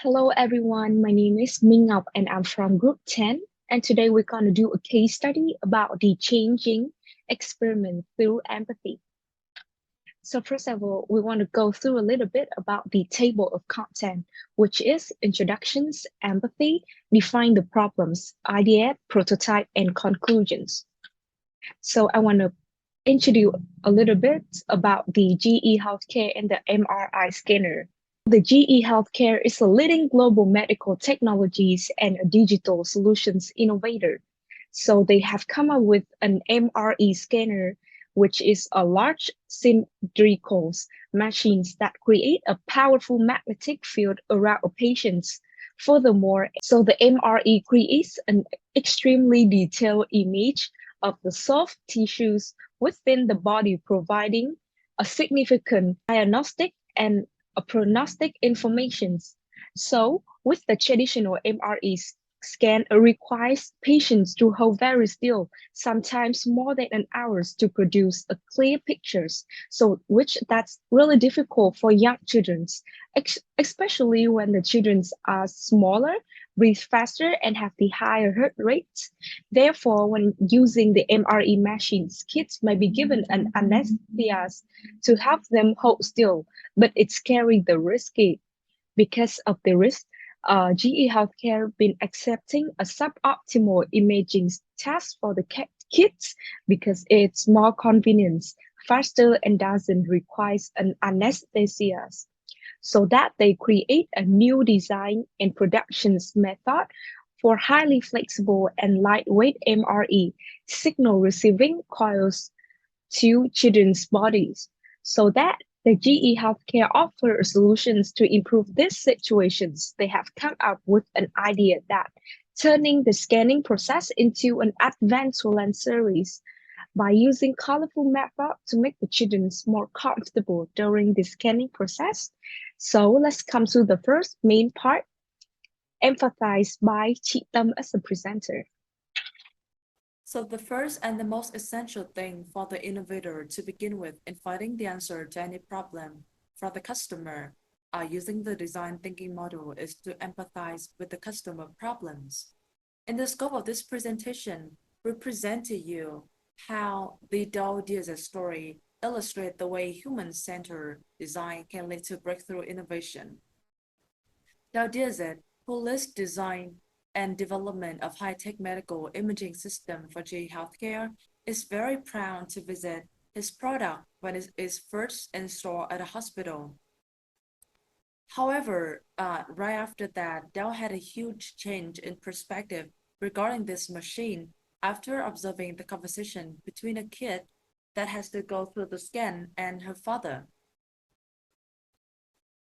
Hello everyone, my name is Minh Ngọc and I'm from Group 10. And today we're going to do a case study about the changing experiment through empathy. So first of all, we want to go through a little bit about the table of content, which is introductions, empathy, define the problems, idea, prototype, and conclusions. So I want to introduce a little bit about the GE Healthcare and the MRI scanner. The GE Healthcare is a leading global medical technologies and a digital solutions innovator. So they have come up with an MRE scanner, which is a large cylindrical machines that create a powerful magnetic field around a patient. Furthermore, so the MRE creates an extremely detailed image of the soft tissues within the body, providing a significant diagnostic and a prognostic information. So, with the traditional MRE scan, it requires patients to hold very still, sometimes more than an hour to produce a clear pictures. So, which that's really difficult for young children, especially when the children are smaller, breathe faster, and have the higher heart rates. Therefore, when using the MRE machines, kids may be given an anesthesia to help them hold still, but it's carrying the risky because of the risk. GE Healthcare been accepting a suboptimal imaging test for the kids because it's more convenient, faster, and doesn't require an anesthesia. So that they create a new design and productions method for highly flexible and lightweight MRE signal receiving coils to children's bodies, so that the GE Healthcare offers solutions to improve these situations. They have come up with an idea that turning the scanning process into an advanced lens series by using colorful method to make the children more comfortable during the scanning process. So let's come to the first main part, emphasized by Chị Tâm as a presenter. So the first and the most essential thing for the innovator to begin with in finding the answer to any problem for the customer using the design thinking model is to empathize with the customer problems. In the scope of this presentation, we present to you how the Dow DST story illustrates the way human-centered design can lead to breakthrough innovation. Dow DST, who leads design and development of high-tech medical imaging system for GE Healthcare, is very proud to visit his product when it is first installed at a hospital. However, right after that, Dow had a huge change in perspective regarding this machine after observing the conversation between a kid that has to go through the scan and her father.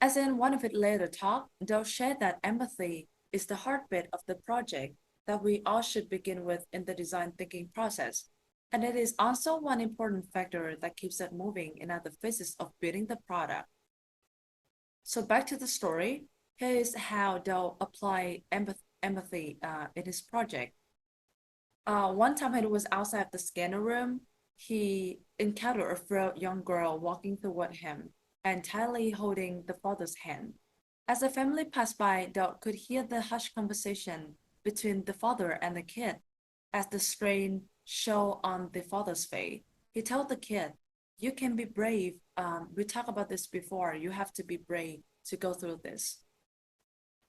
As in one of its later talk, Dow shared that empathy is the heartbeat of the project that we all should begin with in the design thinking process. And it is also one important factor that keeps it moving in other phases of building the product. So back to the story, here is how Dow applied empathy in his project. One time he was outside the scanner room, he encountered a frail young girl walking toward him and tightly holding the father's hand. As the family passed by, Doug could hear the hushed conversation between the father and the kid. As the strain showed on the father's face, he told the kid, "You can be brave. We talked about this before. You have to be brave to go through this."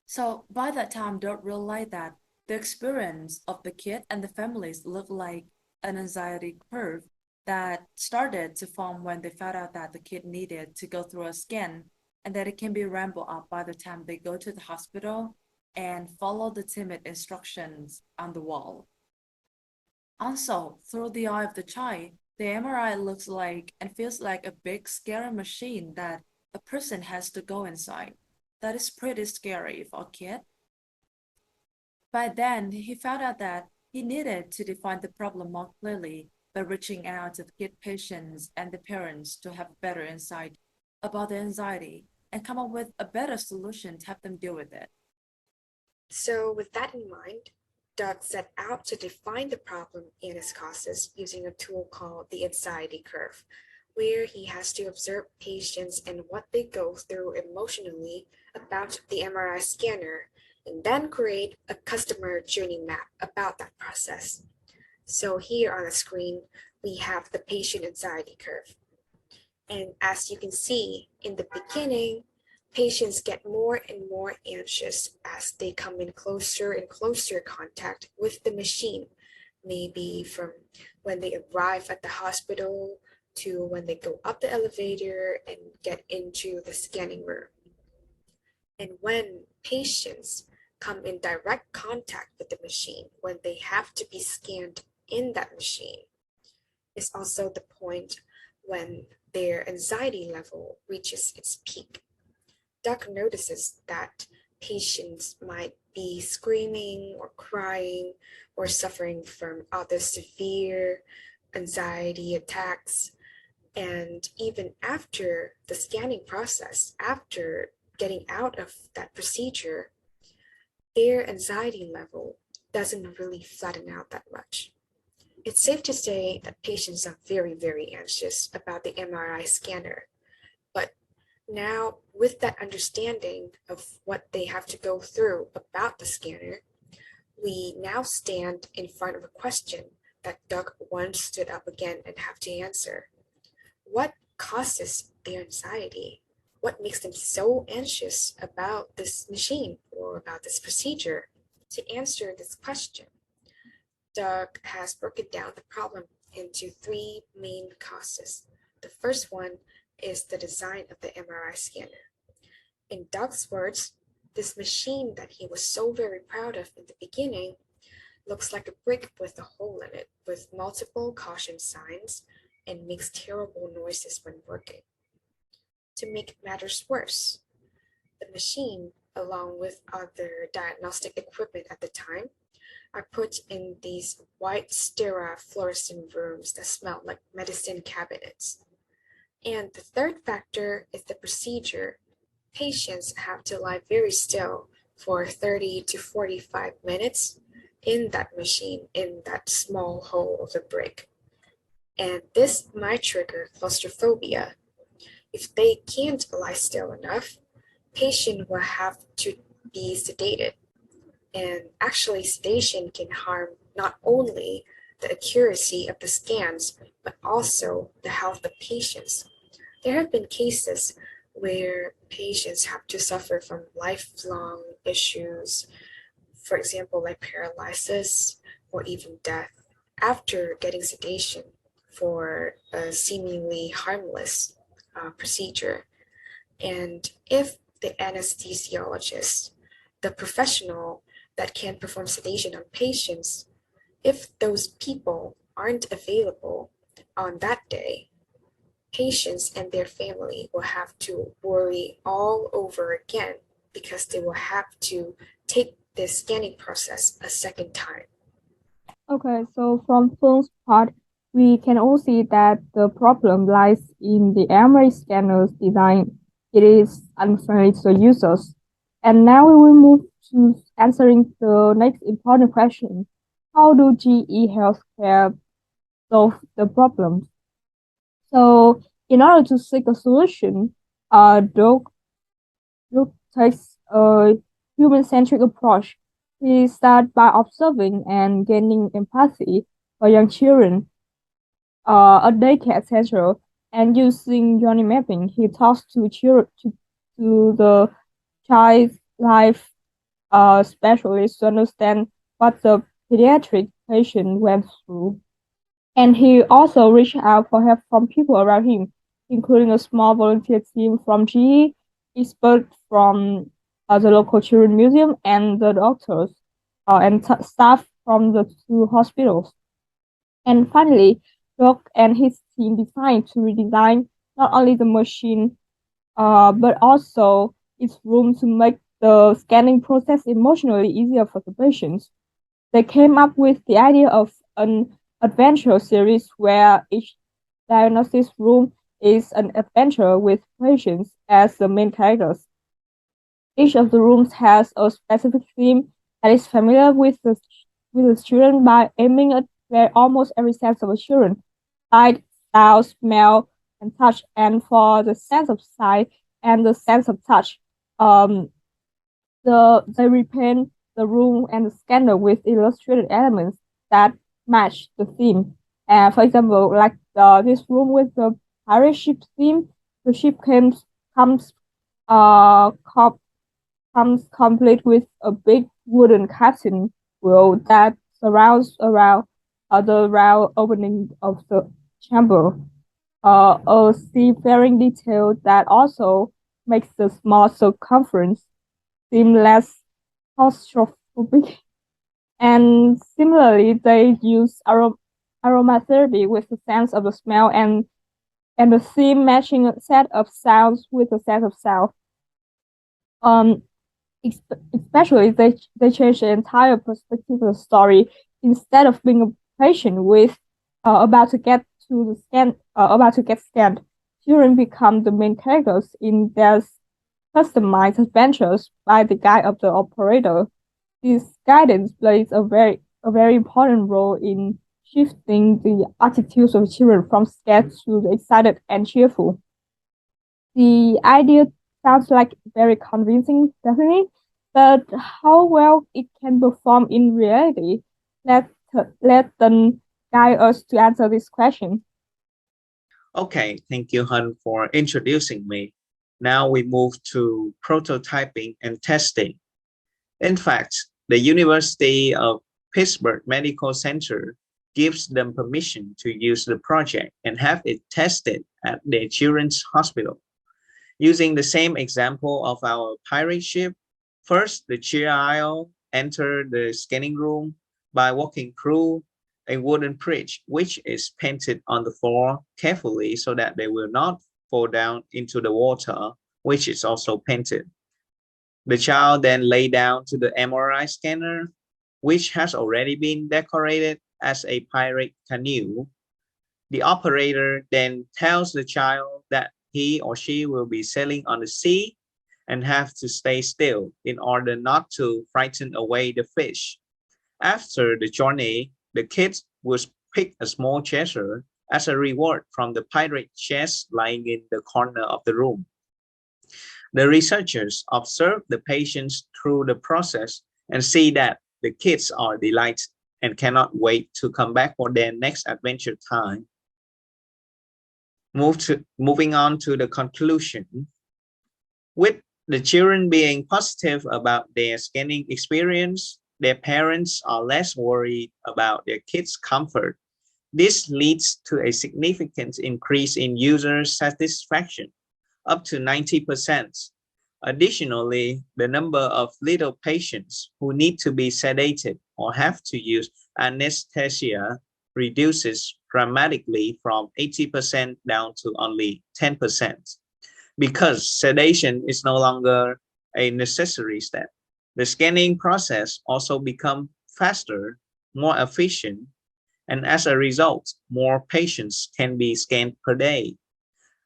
So by that time, Doug realized that the experience of the kid and the families looked like an anxiety curve that started to form when they found out that the kid needed to go through a scan and that it can be rambled up by the time they go to the hospital and follow the timid instructions on the wall. Also, through the eye of the child, the MRI looks like and feels like a big scary machine that a person has to go inside. That is pretty scary for a kid. By then, he found out that he needed to define the problem more clearly by reaching out to the kid patients and the parents to have better insight about the anxiety and come up with a better solution to help them deal with it. So with that in mind, Doug set out to define the problem and its causes using a tool called the anxiety curve, where he has to observe patients and what they go through emotionally about the MRI scanner and then create a customer journey map about that process. So here on the screen, we have the patient anxiety curve. And as you can see, in the beginning, patients get more and more anxious as they come in closer and closer contact with the machine, maybe from when they arrive at the hospital to when they go up the elevator and get into the scanning room. And when patients come in direct contact with the machine, when they have to be scanned in that machine, is also the point when their anxiety level reaches its peak. Doc notices that patients might be screaming or crying or suffering from other severe anxiety attacks. And even after the scanning process, after getting out of that procedure, their anxiety level doesn't really flatten out that much. It's safe to say that patients are very, very anxious about the MRI scanner. But now, with that understanding of what they have to go through about the scanner, we now stand in front of a question that Doug once stood up again and have to answer. What causes their anxiety? What makes them so anxious about this machine or about this procedure? To answer this question, Doug has broken down the problem into three main causes. The first one is the design of the MRI scanner. In Doug's words, this machine that he was so very proud of in the beginning looks like a brick with a hole in it, with multiple caution signs, and makes terrible noises when working. To make matters worse, the machine, along with other diagnostic equipment at the time, are put in these white, sterile fluorescent rooms that smell like medicine cabinets. And the third factor is the procedure. Patients have to lie very still for 30 to 45 minutes in that machine, in that small hole of the brick. And this might trigger claustrophobia. If they can't lie still enough, patient will have to be sedated. And actually, sedation can harm not only the accuracy of the scans, but also the health of patients. There have been cases where patients have to suffer from lifelong issues, for example, like paralysis or even death, after getting sedation for a seemingly harmless procedure. And if the anesthesiologist, the professional that can perform sedation on patients, if those people aren't available on that day, patients and their family will have to worry all over again because they will have to take this scanning process a second time. Okay, so from Phone's part, we can all see that the problem lies in the MRI scanner's design. It is unfriendly to the users. And now we will move to answering the next important question. How do GE Healthcare solve the problem? So in order to seek a solution, Doug takes a human-centric approach. He starts by observing and gaining empathy for young children, a daycare center, and using journey mapping. He talks to the child life specialist to understand what the pediatric patient went through. And he also reached out for help from people around him, including a small volunteer team from GE, experts from the local children museum, and the doctors and staff from the two hospitals. And finally, Doc and his team decided to redesign not only the machine, but also its room to make the scanning process emotionally easier for the patients. They came up with the idea of an adventure series where each diagnosis room is an adventure with patients as the main characters. Each of the rooms has a specific theme that is familiar with the children by aiming at almost every sense of a children: sight, sound, smell, and touch. And for the sense of sight and the sense of touch, um, they repaint the room and the scanner with illustrated elements that match the theme. And for example, like this room with the pirate ship theme, the ship comes co comes complete with a big wooden captain wheel that surrounds around the round opening of the chamber. A seafaring detail that also makes the small circumference seem less claustrophobic. And similarly, they use aromatherapy with the sense of the smell and the theme matching a set of sounds with a set of sound. Um, especially they change the entire perspective of the story. Instead of being a patient with about to get to the scan about to get scanned, children become the main characters in their customized adventures by the guide of the operator. This guidance plays a very important role in shifting the attitudes of children from scared to excited and cheerful. The idea sounds like very convincing, definitely, but how well it can perform in reality, let let them guide us to answer this question. Okay, thank you, Hun, for introducing me. Now we move to prototyping and testing. In fact, the University of Pittsburgh Medical Center gives them permission to use the project and have it tested at their children's hospital. Using the same example of our pirate ship, first the child entered the scanning room by walking through a wooden bridge, which is painted on the floor carefully so that they will not fall down into the water, which is also painted. The child then lay down to the MRI scanner, which has already been decorated as a pirate canoe. The operator then tells the child that he or she will be sailing on the sea and have to stay still in order not to frighten away the fish. After the journey, the kids will pick a small treasure as a reward from the pirate chest lying in the corner of the room. The researchers observe the patients through the process and see that the kids are delighted and cannot wait to come back for their next adventure time. Moving on to the conclusion. With the children being positive about their scanning experience, their parents are less worried about their kids' comfort. This leads to a significant increase in user satisfaction, up to 90%. Additionally, the number of little patients who need to be sedated or have to use anesthesia reduces dramatically from 80% down to only 10%. Because sedation is no longer a necessary step, the scanning process also becomes faster, more efficient, and as a result, more patients can be scanned per day.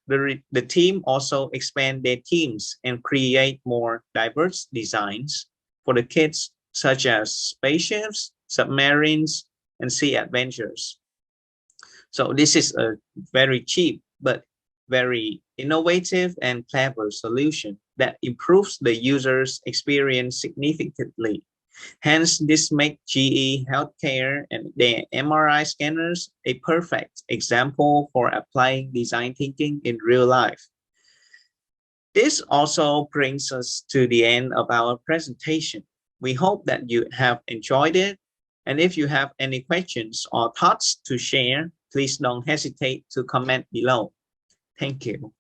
The team also expand their teams and create more diverse designs for the kids, such as spaceships, submarines, and sea adventures. So this is a very cheap but very innovative and clever solution that improves the user's experience significantly. Hence, this makes GE Healthcare and their MRI scanners a perfect example for applying design thinking in real life. This also brings us to the end of our presentation. We hope that you have enjoyed it. And if you have any questions or thoughts to share, please don't hesitate to comment below. Thank you.